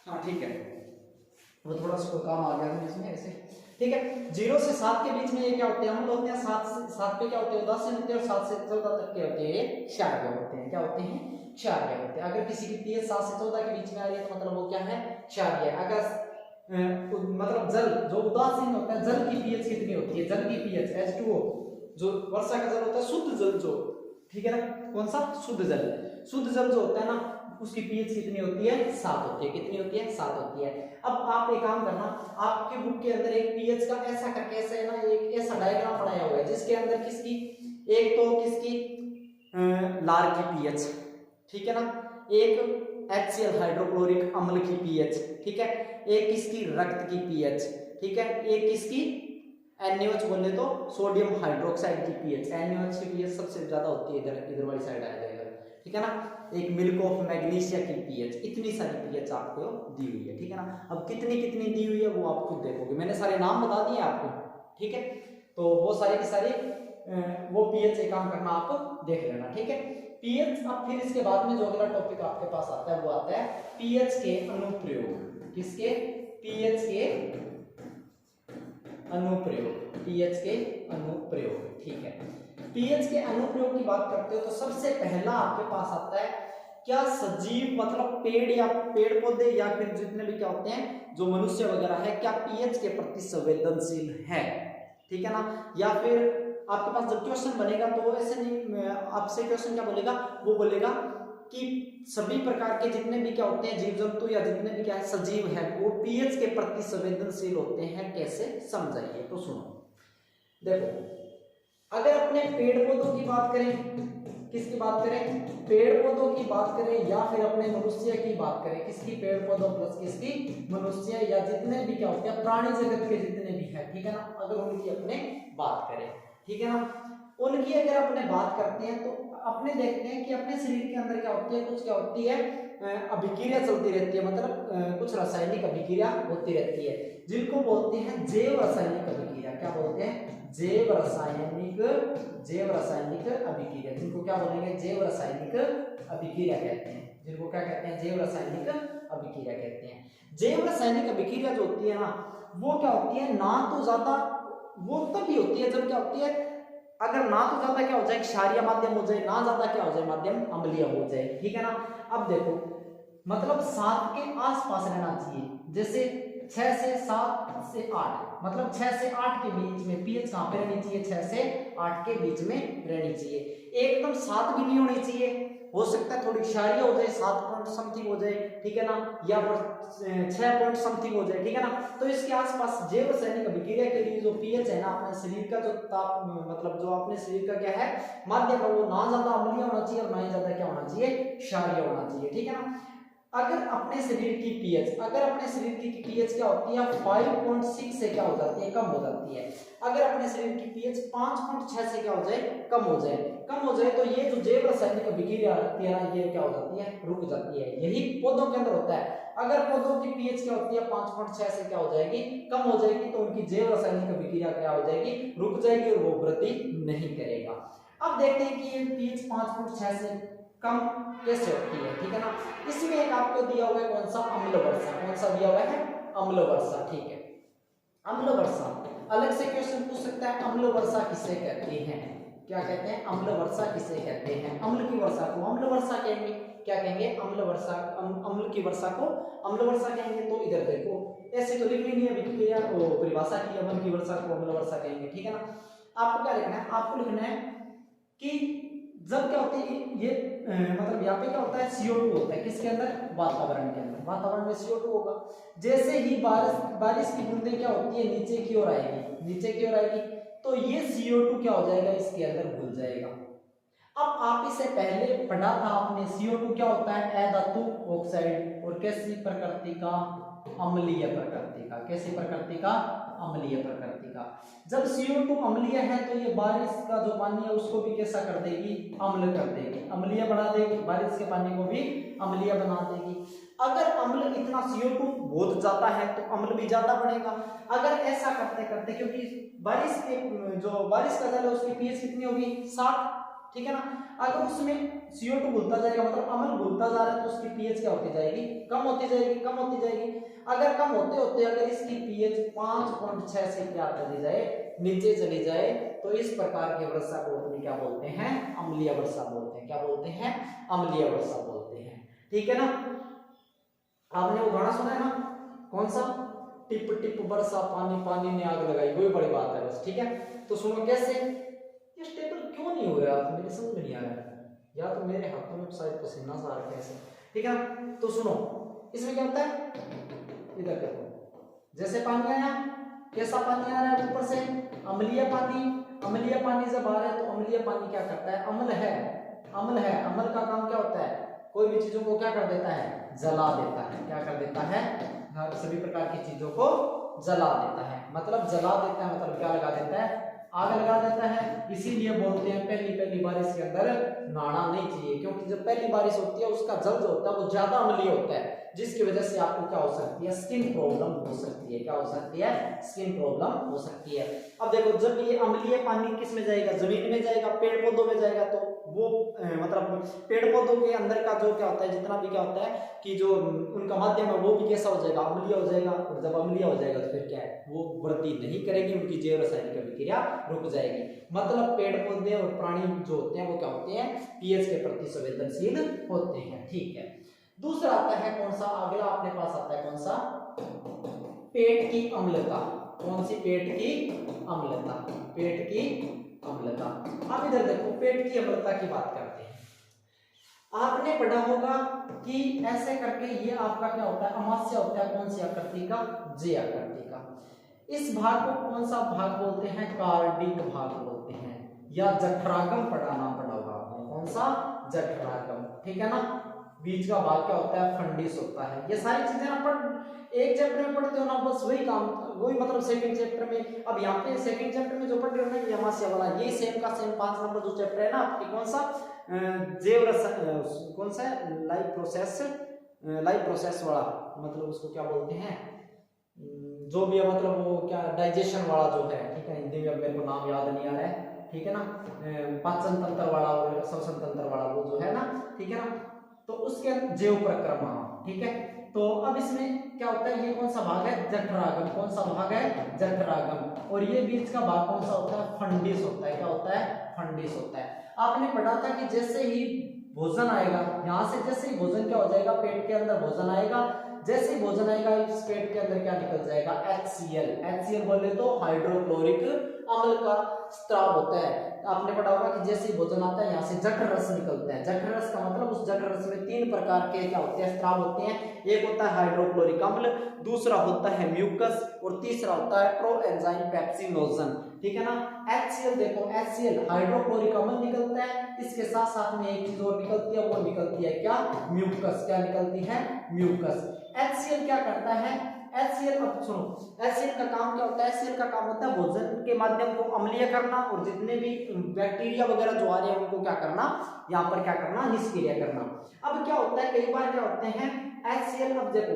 हाँ ठीक है, वो थोड़ा सा काम आ गया था इसमें ऐसे, ठीक है। 0 से 7 के बीच में ये क्या होते हैं, अम्ल होते हैं। 7 से 7 पे क्या होते हैं, उदासीन होते हैं। और 7 से 14 तक के होते हैं, ये क्षारीय होते हैं। क्या होते हैं, क्षारीय होते हैं। अगर किसी की pH 7 से 14 के बीच में आ रही है तो मतलब वो क्या है, क्षारीय। अगर मतलब जल जो उदासीन होता है, जल की pH कितनी होती है, जल की pH H2O, जो वर्षा का जल होता है, शुद्ध जल जो, ठीक है ना, कौन सा, शुद्ध जल। शुद्ध जल जो होता है ना, उसकी pH कितनी होती है, 7 होती है। कितनी होती है, 7 होती है। अब आप एक काम करना, आपके बुक के अंदर एक pH का ऐसा करके ऐसा है ना, एक ऐसा डायग्राम बनाया हुआ है जिसके अंदर किसकी, एक तो किसकी लार की pH, ठीक है ना। एक HCl हाइड्रोक्लोरिक अम्ल की पीएच, ठीक है, एक इसकी रक्त की पीएच, ठीक है, एक इसकी NaOH बोले तो सोडियम हाइड्रोक्साइड की पीएच, NaOH की पीएच सबसे ज्यादा होती है इधर वाली साइड आ जाएगा, ठीक है ना। एक मिल्क ऑफ मैग्नीशिया की पीएच, इतनी सारी पीएच आपको दी हुई है, ठीक है ना। अब कितनी कितनी दी हुई है वो आप खुद देखोगे, मैंने सारे नाम बता दिए आपको, ठीक है। तो वो सारे की सारी वो पीएच से काम करना आप देख लेना, ठीक है। पीएच, अब फिर इसके बाद में जो अगला टॉपिक आपके पास आता है वो आता है पीएच के अनुप्रयोग। किसके? पीएच के अनुप्रयोग, पीएच के अनुप्रयोग, ठीक है। पीएच के अनुप्रयोग की बात करते हो तो सबसे पहला आपके पास आता है क्या, सजीव मतलब पेड़ या पेड़ पौधे या फिर जितने भी क्या होते हैं जो मनुष्य वगैरह है, क्या पीएच के प्रति संवेदनशील है, ठीक है ना। या फिर आपके पास जब क्वेश्चन बनेगा तो ऐसे नहीं, आपसे क्वेश्चन क्या बोलेगा, वो बोलेगा कि सभी प्रकार के जितने भी क्या होते हैं जीव जंतु या जितने भी क्या है सजीव है वो पीएच के प्रति संवेदनशील होते हैं, कैसे, समझाइए। तो सुनो, देखो, अगर अपने पेड़ पौधों की बात करें, किसकी बात करें, पेड़ पौधों की बात करें, या फिर अपने मनुष्य की बात करें, किसकी, पेड़ पौधों प्लस किसकी, मनुष्य, या जितने भी क्या होते हैं प्राणी जगत के जितने भी है, ठीक है ना, अगर उनकी अपने बात करें, ठीक है ना, उनकी अगर अपने बात करते हैं तो अपने देखते हैं कि अपने शरीर के अंदर क्या होती है, कुछ क्या होती है, अभिक्रिया चलती रहती है, मतलब कुछ रासायनिक अभिक्रिया होती रहती है, जिनको बोलते हैं जैव रासायनिक अभिक्रिया। क्या बोलते हैं? जैव रासायनिक अभिक्रिया, जिनको क्या बोलेंगे, जैव रासायनिक अभिक्रिया कहते हैं, जिनको क्या कहते हैं, जैव रासायनिक अभिक्रिया कहते हैं। जैव रासायनिक अभिक्रिया जो होती है ना, वो क्या होती है, ना तो ज्यादा, वो तभी होती है जब क्या होती है, अगर ना तो ज्यादा क्या हो जाए क्षारीय माध्यम हो जाए, ना ज्यादा क्या हो जाए माध्यम अम्लीय हो जाए, ठीक है ना। अब देखो, मतलब 7 के आसपास रहना चाहिए, जैसे 6 से 7 से 8, मतलब 6 से 8 के बीच में पीएच कहां पे रहनी चाहिए, 6 से 8 के बीच में रहनी चाहिए। एकदम 7 भी नहीं होनी चाहिए, हो सकता है थोड़ी क्षारीय हो जाए, 7 पॉइंट समथिंग हो जाए, ठीक है ना, या फिर 6 पॉइंट समथिंग हो जाए, ठीक है ना। तो इसके आसपास जैव रासायनिक अभिक्रिया के लिए जो पीएच है ना, अपने शरीर का जो ताप, मतलब जो अपने शरीर का क्या है माध्यम है, वो ना ज्यादा अम्लीय होना चाहिए और ना ही ज्यादा क्या होना चाहिए, क्षारीय होना चाहिए, ठीक है ना। अगर अपने शरीर की पीएच, अगर अपने शरीर की पीएच क्या होती है 5.6 से क्या हो जाती है, कम हो जाती है। अगर अपने शरीर की पीएच 5.6 से क्या हो जाए, कम हो जाए, कम हो जाए, तो ये जो जैव रासायनिक अभिक्रिया होती है ना, ये क्या हो जाती है, रुक जाती है। यही पौधों के अंदर होता है। अगर पौधों की पीएच क्या होती है 5.6 से क्या हो जाएगी, कम हो जाएगी, तो उनकी जैव रासायनिक अभिक्रिया क्या हो जाएगी, रुक जाएगी और वो वृद्धि नहीं करेगा। अब देखते हैं कि ये पीएच 5.6 से कम कैसे होती है, ठीक है ना। इसमें एक आपको दिया हुआ है कौन सा, अम्ल वर्षा, कौन सा दिया हुआ है, अम्ल वर्षा, ठीक है। अम्ल वर्षा अलग से क्वेश्चन पूछ सकता है, अम्ल वर्षा किसे कहते हैं, क्या कहते हैं, अम्ल वर्षा किसे कहते हैं। अम्ल की वर्षा को अम्ल वर्षा कहेंगे, क्या कहेंगे, अम्ल वर्षा, अम्ल की वर्षा को अम्ल वर्षा कहेंगे। तो इधर देखो, ऐसे तो लिखनी नहीं है विकिपीडिया को परिभाषा की, अम्ल की वर्षा को अम्ल वर्षा कहेंगे, ठीक है ना। आपको क्या लिखना है, आपको लिखना है कि जब क्या होती है ये मतलब यहाँ पे क्या होता है, CO2 होता है, किसके अंदर, वातावरण के अंदर, वातावरण में CO2 होगा। जैसे ही बारिश की बूंदें क्या होती है नीचे की ओर आएगी, नीचे की ओर आएगी, तो ये CO2 क्या हो जाएगा, इसके अंदर घुल जाएगा। अब आप इसे पहले पढ़ा था आपने, CO2 क्या होता है, अधातु ऑक्साइड, और कैसी प्रकृति का, अम्लीय प्रकृति का, कैसी प्रकृति का, अम्लीय प्रकृति का। जब CO2 अम्लीय है तो ये बारिश का जो पानी है उसको भी कैसा कर देगी, अम्ल कर देगी, अम्लीय बना देगी, बारिश के पानी को भी अम्लीय बना देगी। अगर अम्ल इतना CO2 बहुत ज्यादा है तो अम्ल भी ज्यादा बढ़ेगा। अगर ऐसा करते करते, क्योंकि बारिश के जो बारिश का जल है उसकी पीएच कितनी होगी, 7, ठीक है ना। अगर उसमें CO2 घुलता जाएगा, मतलब अम्ल घुलता जा रहा है, तो उसकी पीएच क्या होती जाएगी, कम होती जाएगी, कम होती जाएगी। अगर कम होते होते अगर इसकी पीएच 5.6 से क्या चली जाए, नीचे चली जाए, तो इस प्रकार की वर्षा को अपने क्या बोलते हैं, अम्लीय वर्षा बोलते हैं। क्या बोलते हैं, अम्लीय वर्षा बोलते हैं, ठीक है ना। आपने वो गाना सुना है ना, कौन सा, टिप टिप बरसा पानी, पानी ने आग लगाई, वही बड़ी बात है बस, ठीक है। तो सुनो कैसे, ये स्टेबल क्यों नहीं हो रहा है, मेरे समझ में नहीं आ रहा है, या तो मेरे हाथों में शायद पसीना सा आ रहा है ऐसे, ठीक है ना। तो सुनो, इसमें क्या होता है, इधर देखो, जैसे पानी आया, कैसा पानी आ रहा है, ऊपर से अम्लीय पानी, अम्लीय पानी जब आ रहा है तो अम्लीय पानी क्या करता है, अम्ल है, अम्ल है, अम्ल का काम क्या होता है, कोई भी चीजों को क्या कर देता है, जला देता है। क्या कर देता है, हर सभी प्रकार की चीजों को जला देता है। मतलब जला देता है मतलब क्या लगा देता है, आग लगा देता है। इसीलिए बोलते हैं पहली बारिश के अंदर नहाना नहीं चाहिए, क्योंकि जब पहली बारिश होती है उसका जल जो होता है वो ज्यादा अम्लीय होता है, जिसकी वजह से आपको क्या हो सकती है, स्किन प्रॉब्लम हो सकती है। क्या हो सकती है, स्किन प्रॉब्लम हो सकती है। अब देखो जब ये अम्लीय पानी किस में जाएगा, जमीन में जाएगा, पेड़ पौधों में जाएगा, तो वो मतलब पेड़ पौधों के अंदर का जो क्या होता है, जितना भी क्या होता है कि जो उनका माध्यम है वो भी कैसा हो जाएगा, अम्लीय हो जाएगा। और जब अम्लीय हो जाएगा तो फिर क्या है, वो वृद्धि नहीं करेगी, उनकी जैव रासायनिक अभिक्रिया रुक जाएगी। मतलब पेड़ पौधे और प्राणी जो होते हैं वो क्या होते हैं, पीएच के प्रति संवेदनशील होते हैं। ठीक है, दूसरा आता है कौन सा, अगला अपने पास आता है कौन सा, पेट की अम्लता। कौन सी, पेट की अम्लता, पेट की अम्लता। अब इधर देखो, पेट की अम्लता की बात करते हैं। आपने पढ़ा होगा कि ऐसे करके ये आपका क्या होता है, अमाशय होता है, कौन सी आकृति का, जे आकृति का। इस भाग को कौन सा भाग बोलते हैं, कार्डिक भाग बोलते हैं, या जठरागम पढ़ाना पड़ा होगा आपने, कौन सा, जठरागम। ठीक है ना, बीच का भाग क्या होता है, फंडिस होता है। ये सारी चीजें आप एक चैप्टर में पढ़ते हो ना, बस वही काम, वही मतलब सेकंड चैप्टर में। अब यहाँ पे सेकंड चैप्टर में जो पढ़ रहे हो ना, ये अमाशय वाला, ये सेम का सेम 5 नंबर जो चैप्टर है ना आपके, कौन सा, जैव रसायन, कौन सा है, लाइफ प्रोसेस वाला, मतलब उसको क्या बोलते हैं, जो भी है, मतलब वो क्या, डाइजेशन वाला जो है। ठीक है, हिंदी में अब मेरे को नाम याद नहीं आ रहा है। ठीक है ना, पाचन तंत्र वाला और श्वसन तंत्र वाला वो जो है ना, ठीक है ना, तो उसके जैव प्रक्रिया। ठीक है, तो अब इसमें क्या होता है, ये कौन सा भाग है, जठरागम। कौन सा भाग है, जठरागम। और ये बीच का भाग कौन सा होता है, फंडिस होता है। क्या होता है, फंडिस होता है। आपने पढ़ा था कि जैसे ही भोजन आएगा, यहाँ से जैसे ही भोजन क्या हो जाएगा, पेट के अंदर भोजन आएगा, जैसे ही भोजन आएगा इस पेट के अंदर क्या निकल जाएगा, HCl। HCl बोले तो हाइड्रोक्लोरिक अम्ल का स्राव होता है। आपने पढ़ा होगा कि जैसे ही भोजन आता है यहाँ से जठर रस निकलता है। जठर रस का मतलब उस जठर रस में 3 प्रकार के क्या होते हैं, स्राव होते हैं। एक होता है हाइड्रोक्लोरिक अम्ल, दूसरा होता है म्यूकस, और तीसरा होता है प्रोएंजाइम पेप्सिनोजन। ठीक है ना, HCl देखो, HCl हाइड्रोक्लोरिक अम्ल निकलता है, इसके साथ साथ में एक चीज और निकलती है, वो निकलती है क्या, म्यूकस। क्या निकलती है, म्यूकस। HCl क्या करता है, HCl, अब सुनो, HCl का काम क्या होता है, HCl का काम होता है भोजन के माध्यम को अम्लीय करना, और जितने भी बैक्टीरिया वगैरह जो आ रहे हैं उनको क्या करना, यहाँ पर क्या करना, निष्क्रिय करना। अब क्या होता है, कई बार क्या होते हैं HCl, अब देखो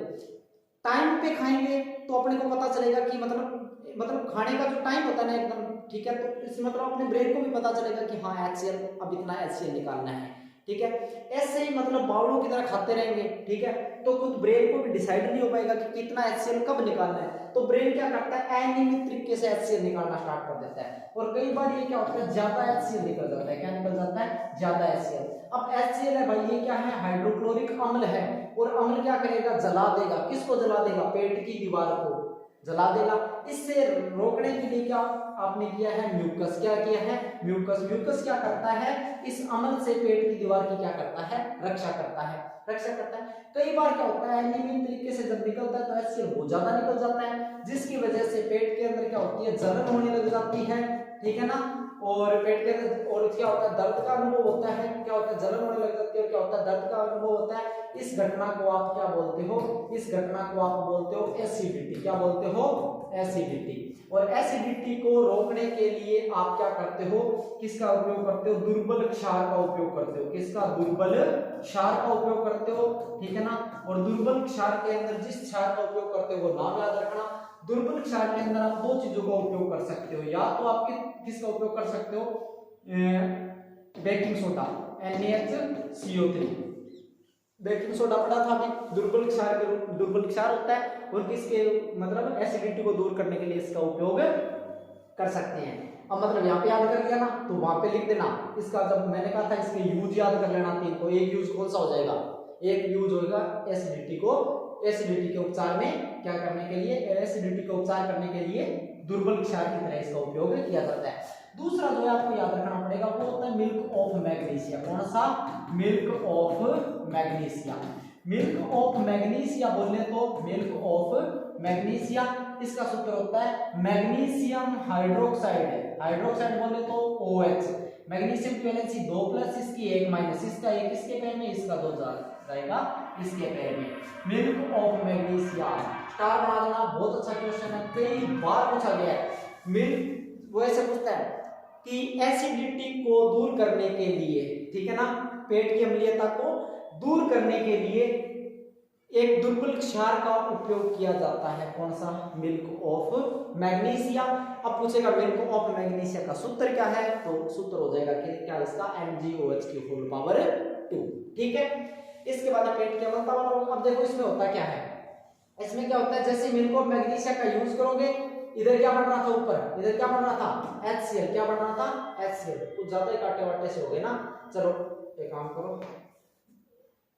टाइम पे खाएंगे तो अपने को पता चलेगा कि मतलब खाने का जो टाइम होता है ना एकदम, ठीक है, तो इसमें मतलब अपने ब्रेन को भी पता चलेगा कि हाँ HCl, अब इतना HCl निकालना है। ठीक है, ऐसे ही मतलब बावड़ों की तरह खाते रहेंगे, ठीक है, तो खुद ब्रेन को भी डिसाइड नहीं हो पाएगा कि कितना HCl कब निकालना है। तो ब्रेन क्या करता है, अनियमित तरीके से HCl निकालना स्टार्ट कर देता है, और कई बार ये क्या होता है, ज्यादा HCl निकल जाता है। क्या निकल जाता है, ज्यादा HCl। अब HCl है भाई, ये क्या है, हाइड्रोक्लोरिक अम्ल है, और अम्ल क्या करेगा, जला देगा। किसको जला देगा, पेट की दीवार को जला देगा। इससे रोकने के लिए क्या आपने किया है, म्यूकस। क्या किया है, म्यूकस। म्यूकस क्या करता है, इस अम्ल से पेट की दीवार की क्या करता है, रक्षा करता है, रक्षा करता है। कई बार क्या होता है, अनियमित तरीके से जब निकलता है तो HCl बहुत ज्यादा निकल जाता है, जिसकी वजह से पेट के अंदर क्या होती है, जलन होने लग जाती है। ठीक है ना, और पेट के अंदर और क्या होता है, दर्द का अनुभव होता है। क्या होता है, जलन होने लग जाती है, और क्या होता है, दर्द का अनुभव होता है। इस घटना को आप क्या बोलते हो, इस घटना को आप बोलते हो एसिडिटी। क्या बोलते हो, एसिडिटी। और एसिडिटी को रोकने के लिए आप क्या करते हो, किसका उपयोग करते हो, दुर्बल क्षार का उपयोग करते हो। किसका, दुर्बल क्षार का उपयोग करते हो। ठीक है ना, और दुर्बल क्षार के अंदर जिस क्षार का उपयोग करते हो वो नाम याद रखना। दुर्बल क्षार के अंदर आप 2 चीजों का उपयोग कर सकते हो, या तो आप किसका उपयोग कर सकते हो, baking soda NaCO3। Baking soda पढ़ा था अभी, दुर्बल क्षार होता है, और किसके मतलब एसिडिटी को दूर करने के लिए इसका उपयोग कर सकते हैं। अब मतलब यहाँ पे याद कर लिया ना, तो वहां पे लिख देना इसका, जब मैंने कहा था इसके यूज याद कर लेना 3, तो एक यूज कौन सा हो जाएगा, एक यूज होगा एसिडिटी के उपचार में क्या करने के लिए, एसिडिटी का उपचार करने के लिए दुर्बल क्षार की तरह इसका उपयोग किया जाता है। दूसरा जो है आपको याद रखना पड़ेगा वो होता है मिल्क ऑफ मैग्नीशिया। कौन सा, milk of magnesia. Milk of magnesia बोले तो मिल्क ऑफ मैग्नीशिया इसका सूत्र होता है मैग्नीशियम हाइड्रोक्साइड, हाइड्रोक्साइड बोले तो OH, मैग्नीशियम की वैलेंसी 2 प्लस इसकी 1 माइनस, इसका 1 इसके पैर में, इसका 2 जाएगा इसके पैर में। मिल्क ऑफ मैग्नीशिया, स्टार बना देना, बहुत अच्छा क्वेश्चन है, कई बार पूछा गया है। मिल्क वो ऐसे पूछता है कि एसिडिटी को दूर करने के लिए, ठीक है ना, पेट की अम्लीयता को दूर करने के लिए एक दुर्बल क्षार का उपयोग किया जाता है, कौन सा, मिल्क ऑफ मैग्नीशिया। अब पूछेगा मिल्क ऑफ मैग्नीशिया का सूत्र क्या है, तो सूत्र हो जाएगा कि क्या इसका MgOH की होल पावर 2, ठीक है। इसके बाद पेट की अम्लता वाला। अब देखो इसमें होता क्या है, इसमें क्या होता है, जैसे मिल्क ऑफ मैग्नीशिया का यूज करोगे, इधर क्या बन रहा था, ऊपर इधर क्या बन रहा था, HCl, क्या बन रहा था, HCl, कुछ ज्यादा ही काटे वाटे से हो गए ना। चलो एक काम करो,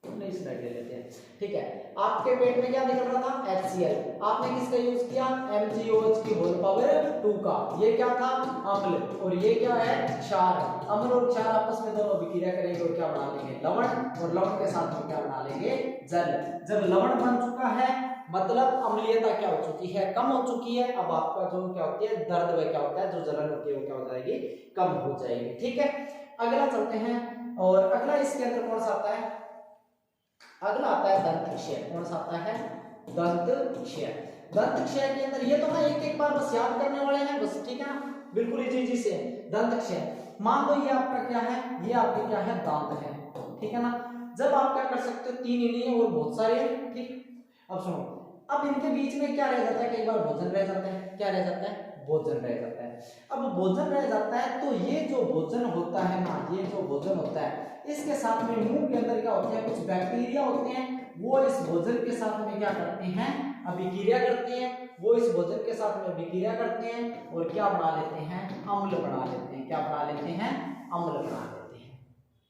नहीं स्लाइड ले लेते हैं, ठीक है। आपके पेट में क्या निकल रहा था, HCl, आपने किसका यूज किया, MgOH की होल पावर 2 का। ये क्या था, अम्ल, और ये क्या है, क्षार। अम्ल और क्षार आपस में दोनों विक्रिया करेंगे और क्या बना लेंगे, लवण, और लवण के साथ में क्या बना लेंगे, जल। जब लवण बन चुका है मतलब अम्लीयता क्या हो चुकी है, कम हो चुकी है। अब आपका जो क्या होती है, दर्द में क्या होता है, जो जलन होती है वो क्या हो जाएगी, कम हो जाएगी, ठीक है। अगला चलते हैं, और अगला इसके अंदर कौन सा आता है, अगला आता है दंत क्षय। कौन सा आता है, दंत क्षय। दंत क्षय के अंदर ये तो ना एक बार बस याद करने वाले हैं बस, ठीक है ना, बिल्कुल इजी से। दंत क्षय, मान लो ये आपका क्या है, ये आपके क्या है, दांत है, ठीक है ना। जब आप क्या कर सकते हो, 3 इन्हीं है और बहुत सारे हैं, ठीक। अब सुनो, अब इनके बीच में क्या रह जाता है, कई बार भोजन रह जाता है, क्या रह जाता है, भोजन रह जाता है। अब भोजन रह जाता है तो ये जो भोजन होता है ना, ये जो भोजन होता है, इसके साथ में मुंह के अंदर क्या होते हैं, कुछ बैक्टीरिया होते हैं, वो इस भोजन के साथ में क्या करते हैं, अभिक्रिया करते हैं। वो इस भोजन के साथ में अभिक्रिया करते हैं और क्या बना लेते हैं, अम्ल बना लेते हैं। क्या बना लेते हैं, अम्ल बना लेते हैं,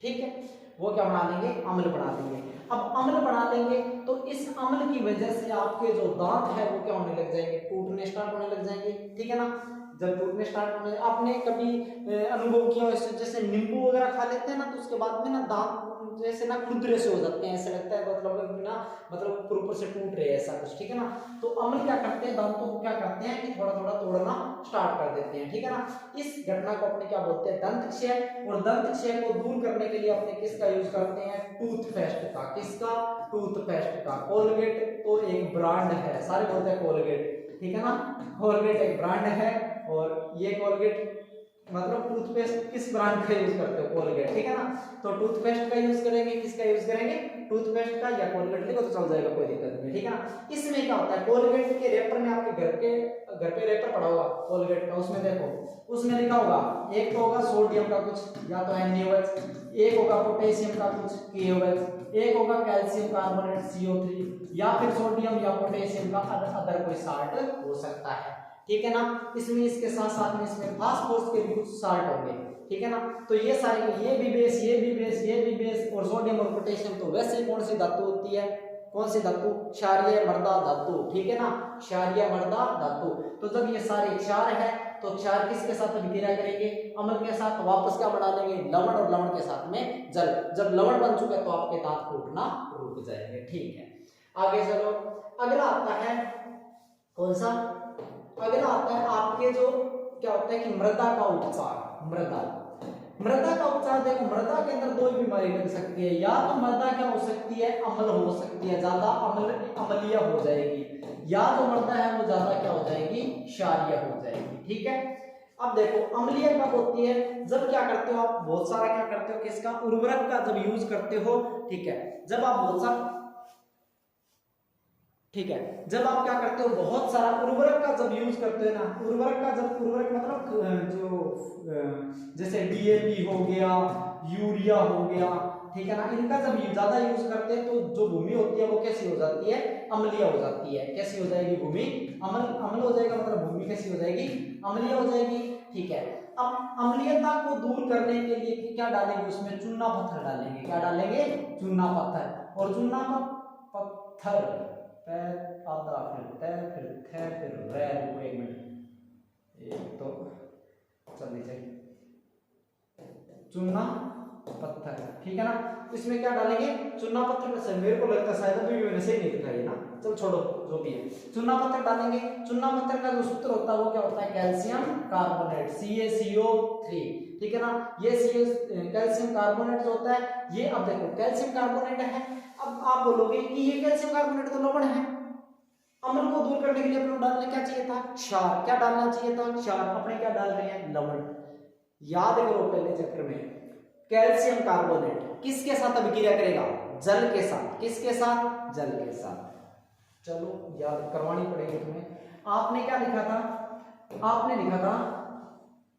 ठीक है। वो क्या बना लेंगे, अम्ल बना लेंगे। अब अम्ल बना लेंगे तो इस अम्ल की वजह से आपके जो दांत है वो क्या होने लग जाएंगे, टूटने स्टार्ट होने लग जाएंगे, ठीक है ना। जब टूटने स्टार्ट होने, आपने कभी अनुभव किया हो, जैसे नींबू वगैरह खा लेते हैं ना, तो उसके बाद में ना दांत जैसे ना खुरदरे से हो जाते हैं, ऐसा लगता है मतलब ना, मतलब ऊपर से टूट रहे हैं ऐसा कुछ, ठीक है ना। तो अम्ल क्या करते हैं, दांतों को क्या करते हैं कि थोड़ा थोड़ा तोड़ना स्टार्ट कर देते हैं, ठीक है ना। इस घटना को अपने क्या बोलते हैं, दंत क्षय। और दंत क्षय को दूर करने के लिए अपने किसका यूज करते हैं, टूथपेस्ट का। किसका, टूथपेस्ट का। कोलगेट तो एक ब्रांड है, सारे बोलते हैं कोलगेट, ठीक है ना। कोलगेट एक ब्रांड है, और ये कोलगेट मतलब टूथपेस्ट किस ब्रांड का यूज करते हो, कोलगेट, ठीक है ना। तो टूथपेस्ट का यूज करेंगे, किसका यूज करेंगे, टूथपेस्ट का, या कोलगेट लिखो तो चल जाएगा, कोई दिक्कत नहीं, ठीक है ना। इसमें क्या होता है, कोलगेट के रैपर में, आपके घर पे रैपर पड़ा होगा कोलगेट का, उसमें देखो, उसमें लिखा होगा, एक तो होगा सोडियम का कुछ, या तो NaOH, एक होगा पोटेशियम का कुछ, KOH, एक होगा कैल्शियम कार्बोनेट CO3, या फिर सोडियम या पोटेशियम का अदर कोई साल्ट हो सकता है, ठीक है ना। इसमें इसके साथ साथ में इसमें फास्फोरस के भी कुछ साल्ट होंगे, ठीक है ना। तो ये सारे, ये भी बेस, ये भी बेस, ये भी बेस, और सोडियम और पोटेशियम तो वैसे कौन सी धातु होती है, कौन सी धातु, क्षारीय मृदा धातु, ठीक है ना, क्षारीय मृदा धातु। तो जब ये सारे क्षार है तो क्षार किसके साथ अभिक्रिया करेंगे, अम्ल के साथ, वापस क्या बना लेंगे, लवण, और लवण के साथ में जल। जब लवण बन चुका है तो आपके दांत टूटना रुक जाएंगे, ठीक है। आगे चलो, अगला आता है कौन सा, अगला आता है आपके जो क्या होता है कि मृदा का उपचार। मृदा का उपचार, देखो मृदा के अंदर दो बीमारी लग सकती है, या तो मृदा क्या हो सकती है, अम्ल हो सकती है, ज्यादा अम्लीय हो जाएगी, या तो मृदा है वो ज्यादा क्या हो जाएगी, क्षारीय हो जाएगी, ठीक है। अब देखो अम्लीय कब होती है, जब क्या करते हो आप, बहुत सारा क्या करते हो, किसका, उर्वरक का जब यूज करते हो, ठीक है। जब आप बहुत सारा, ठीक है, जब आप क्या करते हो, बहुत सारा उर्वरक का जब यूज करते हो ना, उर्वरक का जब, उर्वरक मतलब जो जैसे DAP हो गया, यूरिया हो गया, ठीक है ना, इनका जब ज्यादा यूज करते हैं तो जो भूमि होती है वो कैसी हो जाती है, अम्लीय हो जाती है। कैसी हो जाएगी भूमि, अम्ल हो जाएगा, मतलब भूमि कैसी हो जाएगी, अम्लीय हो जाएगी, ठीक है। अब अम्लीयता को दूर करने के लिए क्या डालेंगे, उसमें चूना पत्थर डालेंगे। क्या डालेंगे, चूना पत्थर। और चूना पत्थर, आधा फिर एक मिनट, एक तो चल लीजिए, चूना पत्थर, ठीक है ना। इसमें क्या डालेंगे, चूना पत्थर में से, मेरे को लगता है शायद अभी भी मैंने सही नहीं दिखाई ना, चल छोड़ो, जो भी है चूना पत्थर डालेंगे। चूना पत्थर का जो सूत्र होता है वो क्या होता है, कैल्शियम कार्बोनेट CaCO3, ठीक है ना। ये कैल्शियम कार्बोनेट जो होता है ये, अब देखो कैल्शियम कार्बोनेट है, अब आप बोलोगे कि ये कैल्शियम कार्बोनेट तो लवण है, अम्ल को दूर करने के लिए अपने डालना क्या चाहिए था, क्षार। क्या डालना चाहिए था, क्षार। अपने क्या डाल रहे हैं, लवण। याद करो पहले चक्र में कैल्शियम कार्बोनेट किसके साथ अभिक्रिया करेगा, जल के साथ। किसके साथ, जल के साथ। चलो याद करवानी पड़ेगी तुम्हें। आपने क्या लिखा था, आपने लिखा था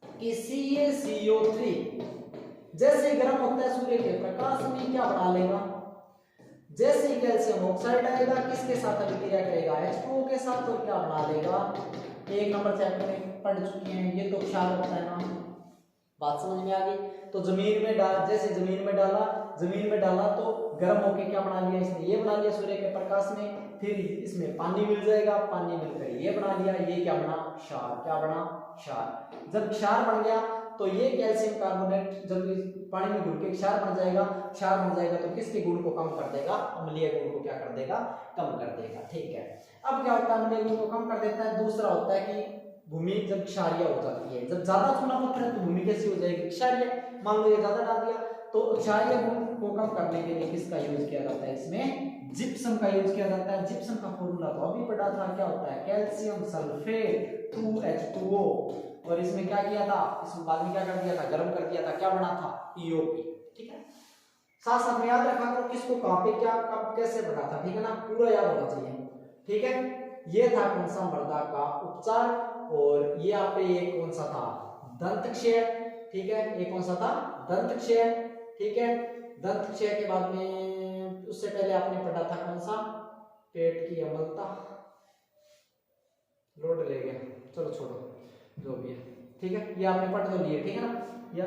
कि CaCO3 जैसे गर्म होता है सूर्य के प्रकाश में क्या बना लेगा, जैसे ही कैल्शियम ऑक्साइड आएगा किसके साथ अभिक्रिया करेगा, H2O के साथ, तो क्या बना लेगा, 1 नंबर चैप्टर में पढ़ चुके हैं ये तो क्षार होता है ना। बात समझ में आ गई। तो जमीन में डाल, जैसे जमीन में डाला तो गर्म होके क्या बना लिया इसने, ये बना लिया सूर्य के प्रकाश में, फिर इसमें पानी मिल जाएगा, पानी मिलकर ये बना लिया, ये क्या बना, क्षार। क्या बना, क्षार। जब क्षार बन गया तो ये कैल्शियम कार्बोनेट जब पानी में घुल के क्षार बन जाएगा, क्षार बन जाएगा तो किसके गुण को कम कर देगा, अम्लीय गुण को क्या कर देगा, कम कर देगा, ठीक है। अब क्या होता है, अम्लीय गुण को कम कर देता है। दूसरा होता है कि भूमि जब क्षारीय हो जाती है, जब ज्यादा चूना पत्थर है तो भूमि कैसी हो जाएगी, क्षारीय। मान लो ये ज्यादा डाल दिया तो क्षारीय गुण को कम करने के लिए किसका यूज किया जाता है, इसमें जिप्सम का यूज किया जाता है। जिप्सम का फॉर्मूला तो अभी पढ़ा था, क्या होता है, कैल्शियम सल्फेट 2H2O, और इसमें क्या किया था, इसमें बाद में क्या कर दिया था, गर्म कर दिया था, क्या बना था, POP, ठीक है। साथ साथ में याद रखा करो किसको कहां पे क्या कब कैसे बना था, ठीक है ना, पूरा याद होना चाहिए, ठीक है। ये था कौन सा, मृदा का उपचार। और ये यहाँ पे एक कौन सा था, दंत क्षय, ठीक है। एक कौन सा था, दंत क्षय, ठीक है। दंत क्षय के बाद में उससे पहले आपने पढ़ा था कौन सा, पेट की अम्लता, लोड ले गया, चलो छोड़ो जो भी है, ठीक है। ये आपने पढ़ तो लिए, ठीक है ना, या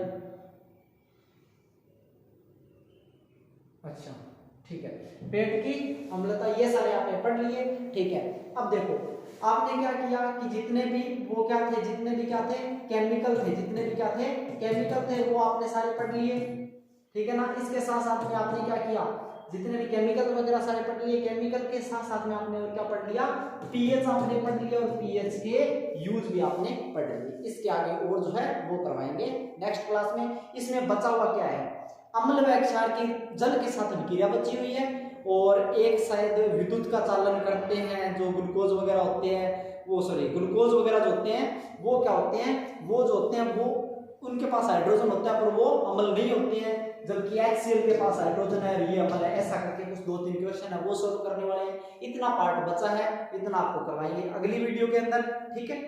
अच्छा ठीक है, पेट की अम्लता, ये सारे आपने पढ़ लिए, ठीक है। अब देखो आपने क्या किया कि जितने भी वो क्या थे, जितने भी क्या थे, केमिकल थे, जितने भी क्या थे, केमिकल थे, वो आपने सारे पढ़ लिए, ठीक है ना। इसके साथ साथ में आपने क्या किया, जितने भी केमिकल वगैरह सारे पढ़ लिए, केमिकल के साथ साथ में आपने और क्या पढ़ लिया, पीएच आपने पढ़ लिया, और पीएच के यूज भी आपने पढ़ लिए। इसके आगे और जो है वो करवाएंगे नेक्स्ट क्लास में। इसमें बचा हुआ क्या है, अम्ल व क्षार की जल के साथ अभिक्रिया बची हुई है, और एक शायद विद्युत का चालन करते हैं, जो ग्लूकोज वगैरह होते हैं, वो सॉरी ग्लूकोज वगैरह जो होते हैं वो क्या होते हैं, वो जो होते हैं वो उनके पास हाइड्रोजन होता है पर वो अम्ल नहीं होते हैं, जबकि HCl के पास हाइड्रोजन है और ये अम्ल है। ऐसा करके कुछ 2-3 क्वेश्चन है वो सॉल्व करने वाले हैं। इतना पार्ट बचा है, इतना आपको करवाएंगे अगली वीडियो के अंदर, ठीक है।